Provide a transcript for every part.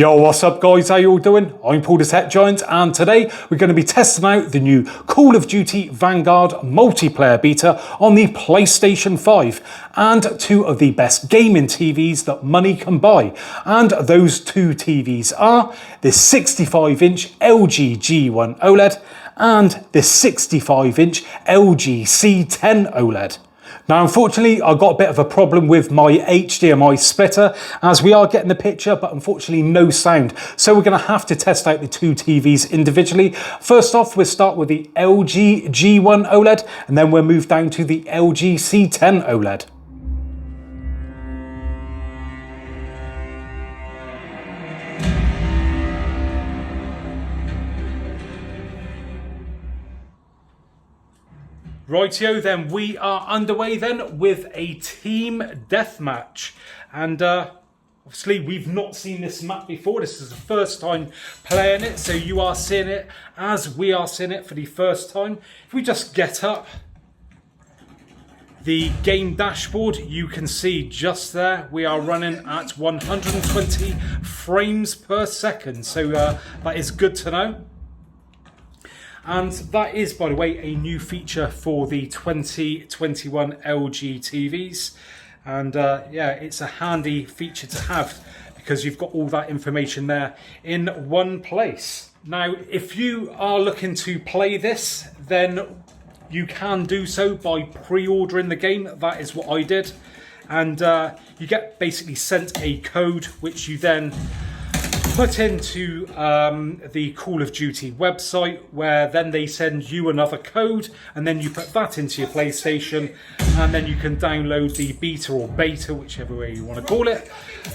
Yo, what's up guys, how you all doing? I'm Paul the Tech Giant, and today we're going to be testing out the new Call of Duty Vanguard multiplayer beta on the PlayStation 5 and two of the best gaming TVs that money can buy. And those two TVs are the 65-inch LG G1 OLED and the 65-inch LG C10 OLED. Now, unfortunately, I got a bit of a problem with my HDMI splitter as we are getting the picture, but unfortunately no sound. So we're going to have to test out the two TVs individually. First off, we'll start with the LG G1 OLED, and then we'll move down to the LG C10 OLED. Rightio, then we are underway then with a team deathmatch, and obviously we've not seen this map before. This is the first time playing it, so you are seeing it as we are seeing it for the first time. If we just get up the game dashboard, you can see just there we are running at 120 frames per second, so that is good to know. And that is, by the way, a new feature for the 2021 LG TVs. And yeah, it's a handy feature to have because you've got all that information there in one place. Now, if you are looking to play this, then you can do so by pre-ordering the game. That is what I did. And you get basically sent a code, which you then put into the Call of Duty website, where then they send you another code, and then you put that into your PlayStation, and then you can download the beta or beta, whichever way you want to call it,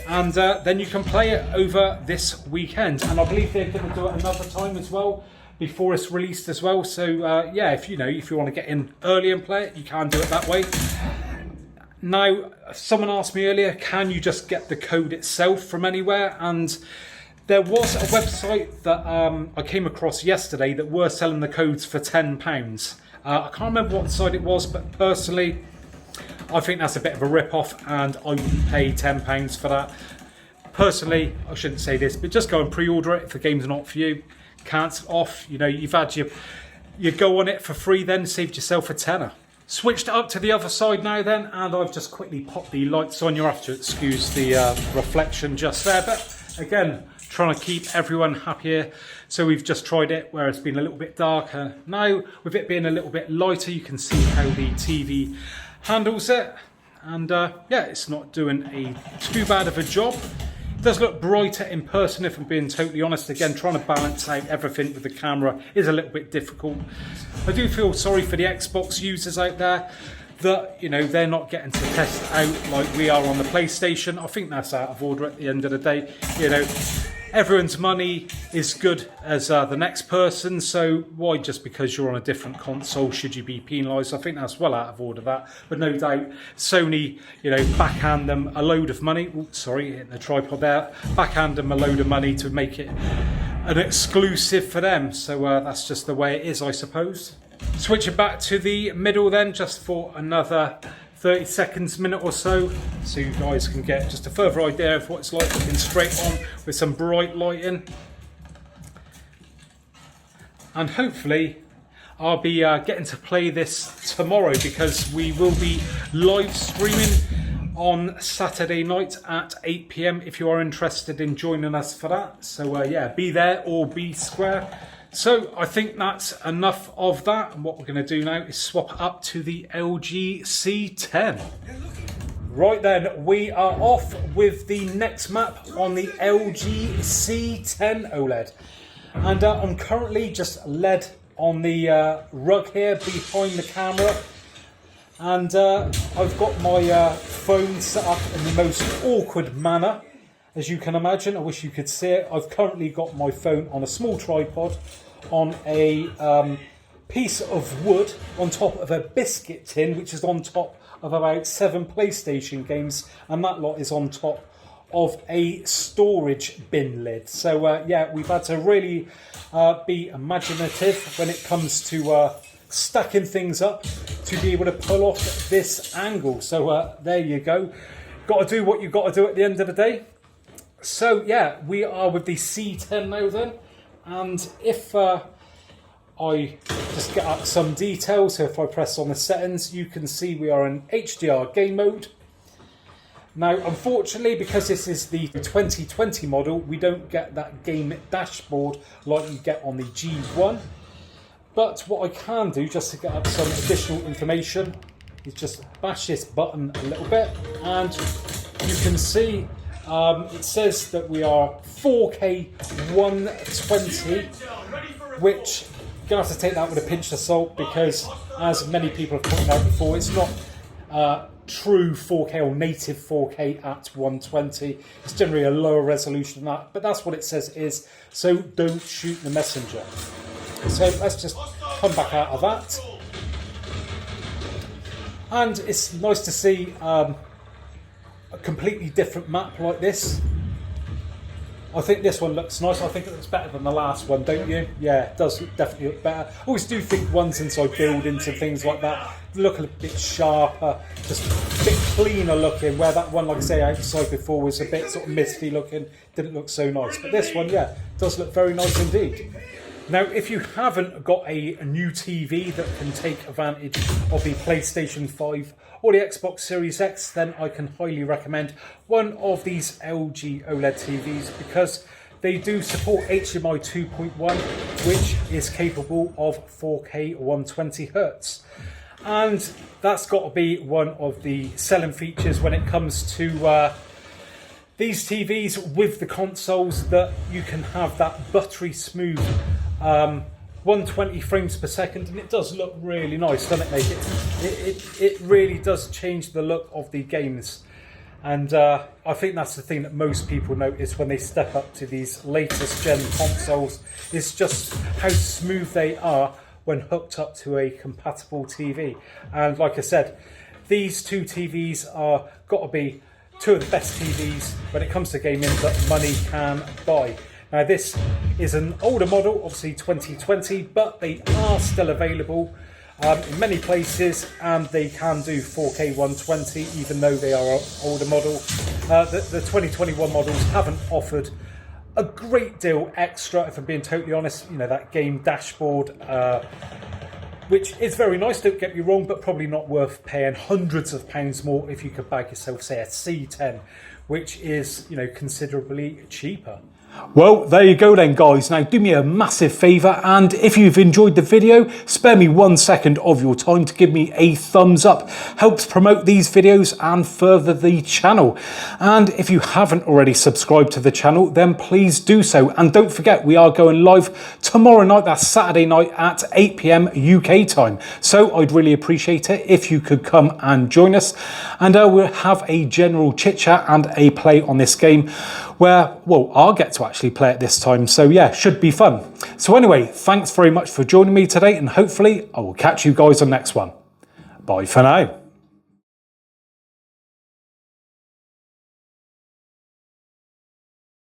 and then you can play it over this weekend. And I believe they're going to do it another time as well before it's released as well. So yeah, if you want to get in early and play it, you can do it that way. Now, someone asked me earlier, can you just get the code itself from anywhere? And there was a website that I came across yesterday that were selling the codes for £10. I can't remember what site it was, but personally, I think that's a bit of a rip-off, and I wouldn't pay £10 for that. Personally, I shouldn't say this, but just go and pre-order it if the game's not for you. Cancel off. You know, you've had your go on it for free, then saved yourself a tenner. Switched up to the other side now then, and I've just quickly popped the lights on. You'll have to excuse the reflection just there, but again, trying to keep everyone happier. So we've just tried it where it's been a little bit darker. Now, with it being a little bit lighter, you can see how the TV handles it. And yeah, it's not doing too bad of a job. It does look brighter in person, if I'm being totally honest. Again, trying to balance out everything with the camera is a little bit difficult. I do feel sorry for the Xbox users out there that, you know, they're not getting to test out like we are on the PlayStation. I think that's out of order at the end of the day. You know, everyone's money is good as the next person, so why just because you're on a different console should you be penalised? I think that's well out of order, that. But no doubt Sony, you know, backhand them a load of money. Ooh, sorry, hitting the tripod there. Backhand them a load of money to make it an exclusive for them. So that's just the way it is, I suppose. Switch it back to the middle then, just for another 30 seconds, minute or so you guys can get just a further idea of what it's like looking straight on with some bright lighting. And hopefully I'll be getting to play this tomorrow, because we will be live streaming on Saturday night at 8 PM if you are interested in joining us for that. So yeah, be there or be square. So I think that's enough of that, and what we're going to do now is swap up to the LG C10. Right then, we are off with the next map on the LG C10 OLED. And I'm currently just led on the rug here behind the camera. And I've got my phone set up in the most awkward manner, as you can imagine. I wish you could see it. I've currently got my phone on a small tripod on a piece of wood on top of a biscuit tin, which is on top of about 7 PlayStation games, and that lot is on top of a storage bin lid. So yeah, we've had to really be imaginative when it comes to stacking things up to be able to pull off this angle. So there you go. Got to do what you've got to do at the end of the day. So yeah, we are with the C10 now then, and if I just get up some details, so if I press on the settings, you can see we are in HDR game mode. Now, unfortunately, because this is the 2020 model, we don't get that game dashboard like you get on the G1. But what I can do, just to get up some additional information, is just bash this button a little bit, and you can see it says that we are 4K 120, which you're going to have to take that with a pinch of salt, because as many people have pointed out before, it's not true 4K or native 4K at 120. It's generally a lower resolution than that, but that's what it says it is, so don't shoot the messenger. So let's just come back out of that. And it's nice to see a completely different map like this. I think this one looks nice. I think it looks better than the last one, don't you? Yeah, it does definitely look better. I always do think ones inside buildings and things like that look a bit sharper, just a bit cleaner looking, where that one, like I say, outside before was a bit sort of misty looking, didn't look so nice. But this one, yeah, does look very nice indeed. Now, if you haven't got a new TV that can take advantage of the PlayStation 5 or the Xbox Series X, then I can highly recommend one of these LG OLED TVs, because they do support HDMI 2.1, which is capable of 4K 120 Hz. And that's got to be one of the selling features when it comes to these TVs with the consoles, that you can have that buttery smooth 120 frames per second, and it does look really nice, doesn't it, mate? It really does change the look of the games, and I think that's the thing that most people notice when they step up to these latest gen consoles, is just how smooth they are when hooked up to a compatible TV. And like I said, these two TVs are got to be two of the best TVs when it comes to gaming that money can buy. Now, this is an older model, obviously 2020, but they are still available in many places, and they can do 4K 120, even though they are an older model. The 2021 models haven't offered a great deal extra, if I'm being totally honest. You know, that game dashboard, which is very nice, don't get me wrong, but probably not worth paying hundreds of pounds more if you could bag yourself, say, a C10, which is, you know, considerably cheaper. Well, there you go then, guys. Now, do me a massive favour, and if you've enjoyed the video, spare me 1 second of your time to give me a thumbs up. Helps promote these videos and further the channel. And if you haven't already subscribed to the channel, then please do so. And don't forget, we are going live tomorrow night, that's Saturday night at 8 PM UK time. So I'd really appreciate it if you could come and join us, and we'll have a general chit chat and a play on this game, where, well, I'll get to actually play it this time. So yeah, should be fun. So anyway, thanks very much for joining me today, and hopefully I will catch you guys on the next one. Bye for now.